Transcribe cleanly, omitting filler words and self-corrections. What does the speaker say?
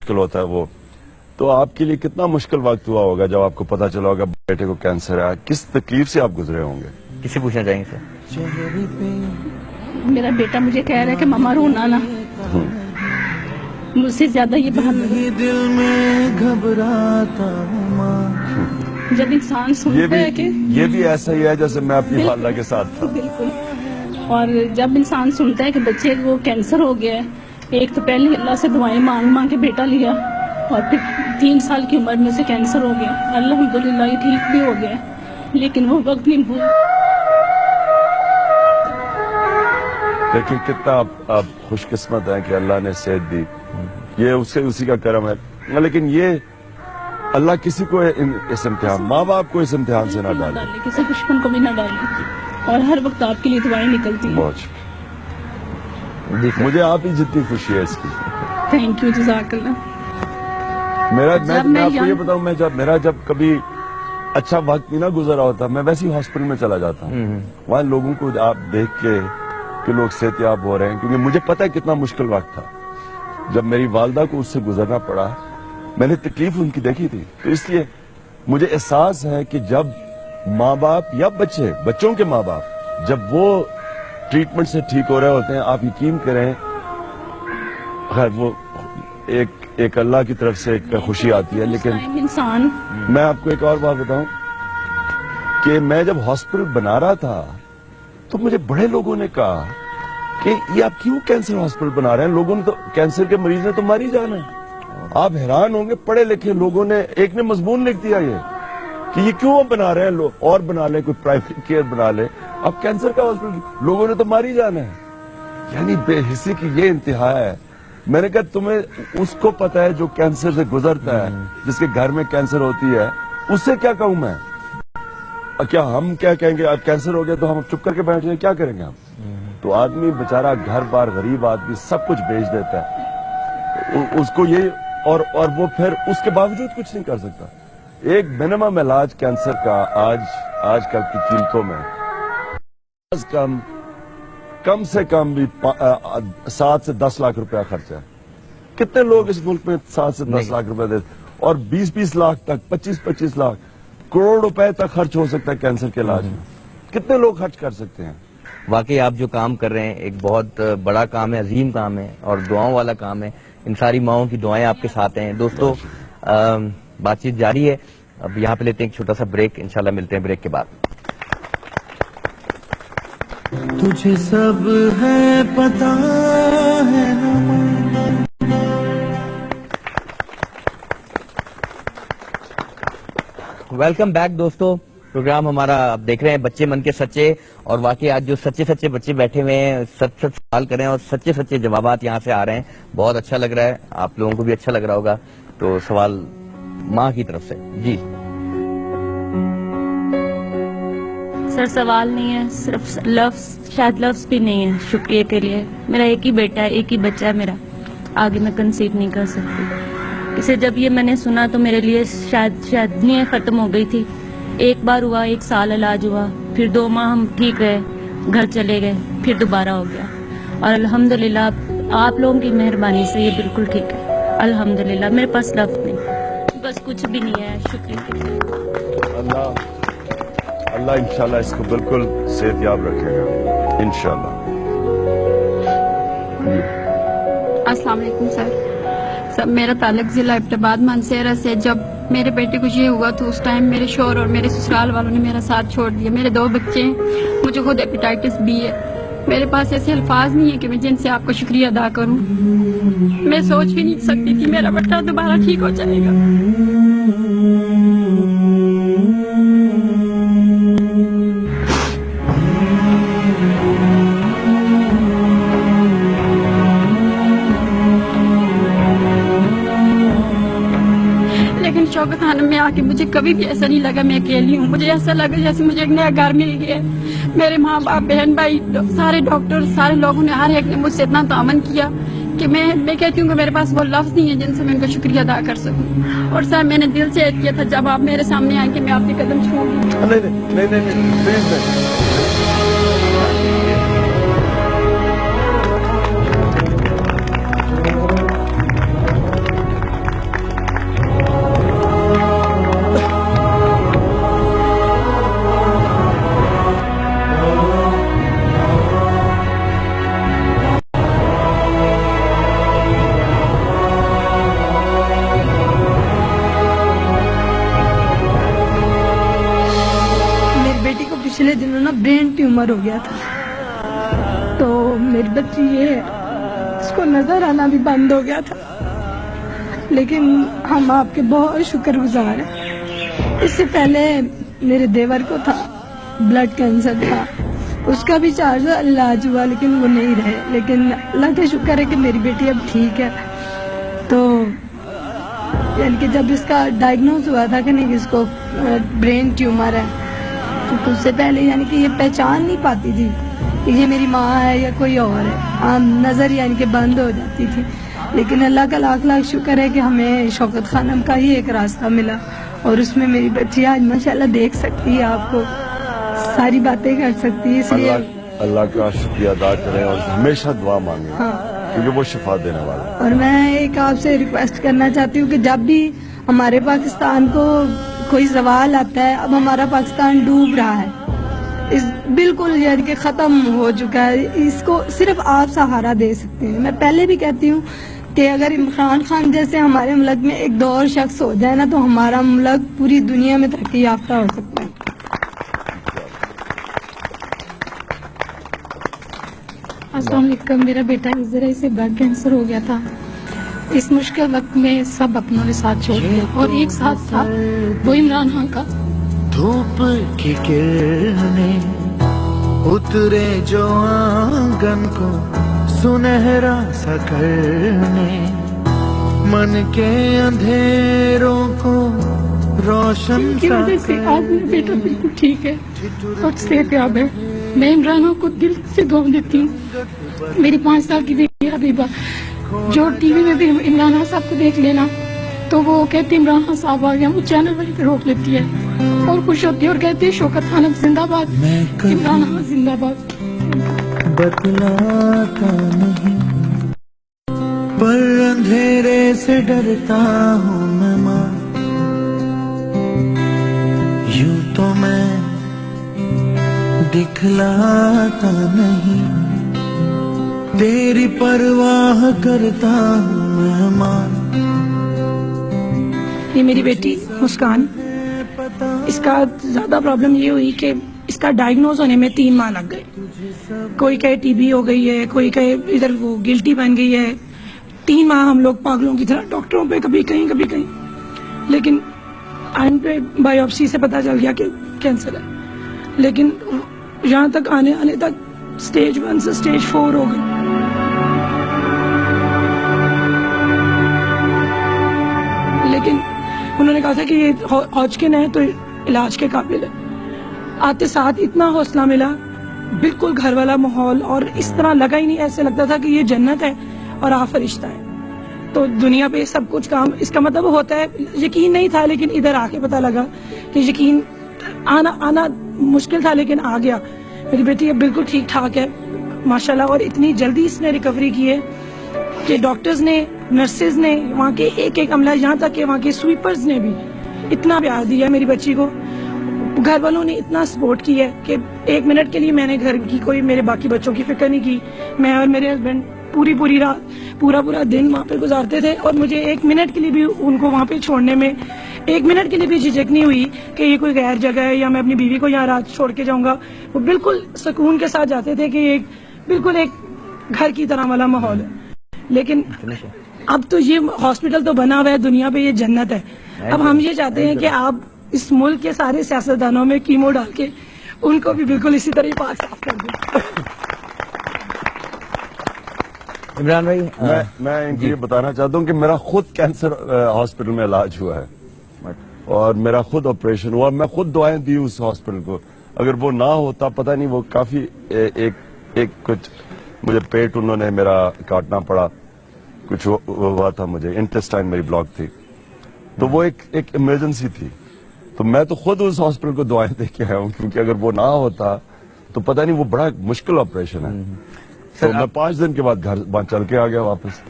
मुश्किल होता है वो, तो आपके लिए कितना मुश्किल वक्त हुआ होगा जब आपको पता चला होगा बेटे को कैंसर है? किस तकलीफ से आप गुजरे होंगे? किसे पूछना चाहेंगे सर? मेरा बेटा मुझे कह रहा है कि मम्मा रोना ना, मुझसे ज्यादा ये बात दिल में घबराता जब इंसान सुनता है कि ये भी ऐसा ही है जैसे मैं अपनी वालदा के साथ था। बिल्कुल। और जब इंसान सुनता है कि बच्चे को कैंसर हो गया है, एक तो पहले अल्लाह से दुआएं मांग मांग के बेटा लिया और फिर 3 साल की उम्र में से कैंसर हो गया। अल्हम्दुलिल्लाह ये ठीक भी हो गया, लेकिन वो वक्त नहीं भूल। लेकिन कितना आप खुशकिस्मत हैं कि अल्लाह ने सेहत दी, ये उसी का करम है। लेकिन ये अल्लाह किसी को इस इम्तिहान, माँ बाप को इस इम्तिहान से ना डाले, किसी दुश्मन को भी ना डाले, और हर वक्त आपके लिए दुआएं निकलती हैं। बहुत मुझे आप ही जितनी खुशी है इसकी। थैंक यू, जज़ाकल्लाह। मैं आपको ये बताऊं, मेरा जब कभी अच्छा वक्त नहीं ना गुजरा होता, मैं वैसे ही हॉस्पिटल में चला जाता हूँ। वहाँ लोगों को आप देख के कि लोग सेहतयाब हो रहे हैं, क्योंकि मुझे पता है कितना मुश्किल वक्त था जब मेरी वालदा को उससे गुजरना पड़ा। मैंने तकलीफ उनकी देखी थी, तो इसलिए मुझे एहसास है कि जब माँ बाप या बच्चों के माँ बाप जब वो ट्रीटमेंट से ठीक हो रहे होते हैं, आप यकीन करें, खैर वो एक अल्लाह की तरफ से एक खुशी आती है। लेकिन इंसान, मैं आपको एक और बात बताऊं कि मैं जब हॉस्पिटल बना रहा था तो मुझे बड़े लोगों ने कहा कि ये आप क्यों कैंसर हॉस्पिटल बना रहे हैं, लोगों ने तो कैंसर के मरीज ने तो मर ही जाना है। आप हैरान होंगे, पढ़े लिखे लोगों ने, एक ने मजमून लिख दिया ये कि ये क्यों आप बना रहे हैं, लोग और बना लें, कोई प्राइवेट केयर बना ले, अब कैंसर का हॉस्पिटल, लोगों ने तो मर ही जाना है। यानी बेहिसी की ये इंतहा है। मैंने कहा तुम्हें उसको पता है जो कैंसर से गुजरता है, जिसके घर में कैंसर होती है, उससे क्या कहूं मैं? क्या हम क्या कहेंगे, अब कैंसर हो गया तो हम चुप करके बैठ जाए, क्या करेंगे हम? तो आदमी बेचारा घर बार, गरीब आदमी सब कुछ बेच देता है उसको ये, और वो फिर उसके बावजूद कुछ नहीं कर सकता। एक मिनिमम इलाज कैंसर का आजकल की कीमतों में कम से कम भी 7 से 10 लाख रुपया खर्चा है। कितने लोग इस मुल्क में 7 से 10 लाख रुपए देते, और 20-20 लाख तक, 25-25 लाख, करोड़ रुपए तक खर्च हो सकता है कैंसर के इलाज में। कितने लोग खर्च कर सकते हैं? वाकई आप जो काम कर रहे हैं एक बहुत बड़ा काम है, अजीम काम है और दुआओं वाला काम है। इन सारी माओं की दुआएं आपके साथ हैं। दोस्तों, बातचीत जारी है। अब यहाँ पे लेते हैं एक छोटा सा ब्रेक, इंशाल्लाह मिलते हैं ब्रेक के बाद। तुझे सब है पता है ना। वेलकम बैक दोस्तों। प्रोग्राम हमारा आप देख रहे हैं बच्चे मन के सच्चे, और वाकई आज जो सच्चे बच्चे बैठे हुए हैं, सच सवाल करें और सच्चे जवाबात यहाँ से आ रहे हैं। बहुत अच्छा लग रहा है, आप लोगों को भी अच्छा लग रहा होगा। तो सवाल माँ की तरफ से जी। सर सवाल नहीं है, सिर्फ लफ्ज, शायद लफ्ज भी नहीं है शुक्रिया के लिए। मेरा एक ही बेटा है, एक ही बच्चा है मेरा, आगे मैं कंसीव नहीं कर सकती। इसे जब ये मैंने सुना तो मेरे लिए शायद दुनिया खत्म हो गई थी। एक बार हुआ, 1 साल इलाज हुआ, फिर 2 माह हम ठीक रहे, घर चले गए, फिर दोबारा हो गया। और अल्हम्दुलिल्लाह आप लोगों की मेहरबानी से ये बिल्कुल ठीक है। अल्हम्दुलिल्लाह, मेरे पास लफ्ज नहीं, बस कुछ भी नहीं है। शुक्रिया। अल्लाह इंशाल्लाह इसको बिल्कुल सेहतयाब रखेगा इंशाल्लाह। अस्सलाम वालेकुम सर। मेरा ताल्लुक जिला इब्टाबाद मानसेरा से। जब मेरे बेटे को ये हुआ तो उस टाइम मेरे शौहर और मेरे ससुराल वालों ने मेरा साथ छोड़ दिया। मेरे 2 बच्चे हैं, मुझे खुद हेपेटाइटिस बी है। मेरे पास ऐसे अल्फाज नहीं है कि मैं जिनसे आपको शुक्रिया अदा करूं। मैं सोच भी नहीं सकती थी मेरा बेटा दोबारा ठीक हो जाएगा। लेकिन शौकत खाना में आके मुझे कभी भी ऐसा नहीं लगा मैं अकेली हूँ। मुझे ऐसा लगा जैसे मुझे एक नया घर मिल गया। मेरे माँ बाप, बहन भाई, सारे डॉक्टर, सारे लोगों ने, हर एक ने मुझसे इतना तामन किया कि मैं कहती हूँ कि मेरे पास वो लफ्ज नहीं है जिनसे मैं उनका शुक्रिया अदा कर सकूँ। और सर मैंने दिल से किया था जब आप मेरे सामने आए कि मैं आपके कदम छूंगी। नहीं। پچھلے دنوں نا برین ٹیومر ہو گیا تھا، تو میری بچی یہ ہے اس کو نظر آنا بھی بند ہو گیا تھا، لیکن ہم آپ کے بہت شکر گزار ہیں۔ اس سے پہلے میرے دیور کو تھا، بلڈ کینسر تھا، اس کا بھی چارج علاج ہوا لیکن وہ نہیں رہے، لیکن اللہ کا شکر ہے کہ میری بیٹی اب ٹھیک ہے۔ تو یعنی کہ جب اس کا ڈائگنوز ہوا تھا کہ نہیں اس کو برین ٹیومر ہے، تو اس سے پہلے یعنی کہ یہ پہچان نہیں پاتی تھی کہ یہ میری ماں ہے یا کوئی اور ہے، عام نظر یعنی کہ بند ہو جاتی تھی، لیکن اللہ کا لاکھ لاکھ شکر ہے کہ ہمیں شوکت خانم کا ہی ایک راستہ ملا، اور اس میں میری بچی آج ماشاءاللہ دیکھ سکتی ہے، آپ کو ساری باتیں کر سکتی ہے، اس لیے اللہ کا شکریہ ادا کریں اور ہمیشہ دعا مانگیں، ہاں۔ کیونکہ وہ شفا دینے والا ہے۔ اور میں ایک آپ سے ریکویسٹ کرنا چاہتی ہوں کہ جب بھی ہمارے پاکستان کو کوئی زوال آتا ہے، اب ہمارا پاکستان ڈوب رہا ہے، بالکل یعنی کہ ختم ہو چکا ہے، اس کو صرف آپ سہارا دے سکتے ہیں۔ میں پہلے بھی کہتی ہوں کہ اگر عمران خان جیسے ہمارے ملک میں ایک دو اور شخص ہو جائے نا تو ہمارا ملک پوری دنیا میں ترقی یافتہ ہو سکتا ہے۔ السلام علیکم، میرا بیٹا ذرا سے بلڈ کینسر ہو گیا تھا، اس مشکل وقت میں سب اپنوں نے ساتھ چھوڑ دیا، اور ایک ساتھ تھا وہ عمران خان کا۔ دھوپ کی کرنیں اترے جو آنگن کو سنہرا سا کرنے، من کے اندھیروں کو روشن کی سا وجہ سے آج میرا بیٹا بالکل ٹھیک ہے اور صحت یاب ہے۔ میں عمران کو دل سے دعا دیتی ہوں۔ میری 5 سال کی بیٹی حبیبہ جو ٹی وی میں بھی عمران خان صاحب کو دیکھ لینا تو وہ کہتی عمران خان صاحب آ گیا، وہ چینل وہیں پہ روک لیتی ہے اور خوش ہوتی ہے اور کہتی ہے شوکت خانم زندہ باد، عمران خان زندہ باد۔ بتلاتا نہیں پر اندھیرے سے ڈرتا ہوں میں ماں، یوں تو میں دکھلاتا نہیں، تیری پرواہ کرتا ہوں میں ماں۔ یہ میری بیٹی مسکان، اس کا زیادہ پرابلم یہ ہوئی کہ اس کا ڈائگنوز ہونے میں 3 ماہ لگ گئے، کوئی کہے ٹی بی ہو گئی ہے، کوئی کہے ادھر وہ گلٹی بن گئی ہے، 3 ماہ ہم لوگ پاگلوں کی طرح ڈاکٹروں پہ کبھی کہیں، لیکن آئن پہ بایوپسی سے پتا چل گیا کہ کینسر ہے، لیکن یہاں تک آنے تک سٹیج 1 سے سٹیج 4 ہو گئی۔ لیکن انہوں نے کہا تھا کہ یہ ہاجکن ہے تو علاج کے قابل ہے۔ آتے ساتھ اتنا حوصلہ ملا، بالکل گھر والا ماحول، اور اس طرح لگا ہی نہیں، ایسے لگتا تھا کہ یہ جنت ہے اور آپ فرشتہ ہے۔ تو دنیا پہ سب کچھ کام، اس کا مطلب ہوتا ہے یقین نہیں تھا، لیکن ادھر آ کے پتا لگا کہ یقین آنا مشکل تھا لیکن آ گیا۔ میری بیٹی اب بالکل ٹھیک ٹھاک ہے ماشاءاللہ، اور اتنی جلدی اس نے ریکوری کی ہے کہ ڈاکٹرز نے، نرسز نے، وہاں کے ایک عملہ، یہاں تک کہ وہاں کے سویپرز نے بھی اتنا پیار دیا میری بچی کو، گھر والوں نے اتنا سپورٹ کی ہے کہ 1 منٹ کے لیے میں نے گھر کی کوئی میرے باقی بچوں کی فکر نہیں کی۔ میں اور میرے ہسبینڈ پوری رات پورا دن وہاں پہ گزارتے تھے، اور مجھے 1 منٹ کے لیے بھی ان کو وہاں پہ چھوڑنے میں 1 منٹ کے لیے بھی جھجک نہیں ہوئی کہ یہ کوئی غیر جگہ ہے یا میں اپنی بیوی کو یہاں رات چھوڑ کے جاؤں گا۔ وہ بالکل سکون کے ساتھ جاتے تھے کہ بالکل ایک گھر کی طرح والا ماحول ہے۔ لیکن اب تو یہ ہاسپٹل تو بنا ہوا ہے، دنیا پہ یہ جنت ہے۔ اب ہم یہ چاہتے ہیں کہ آپ اس ملک کے سارے سیاستدانوں میں کیمو ڈال کے ان کو بھی بالکل اسی طرح پاک صاف کر دیں۔ عمران بھائی، میں ان کو یہ بتانا چاہتا ہوں کہ میرا خود کینسر ہاسپٹل میں علاج ہوا ہے اور میرا خود آپریشن ہوا، میں خود دعائیں دی اس ہاسپٹل کو۔ اگر وہ نہ ہوتا پتہ نہیں، وہ کافی ایک کچھ مجھے پیٹ انہوں نے میرا کاٹنا پڑا، کچھ ہوا تھا مجھے، انٹسٹائن میری بلاک تھی، تو وہ ایک ایمرجنسی تھی، تو میں تو خود اس ہاسپٹل کو دعائیں دے کے آیا ہوں، کیونکہ اگر وہ نہ ہوتا تو پتہ نہیں، وہ بڑا مشکل آپریشن ہے۔ تو میں 5 دن کے بعد گھر چل کے آ گیا واپس۔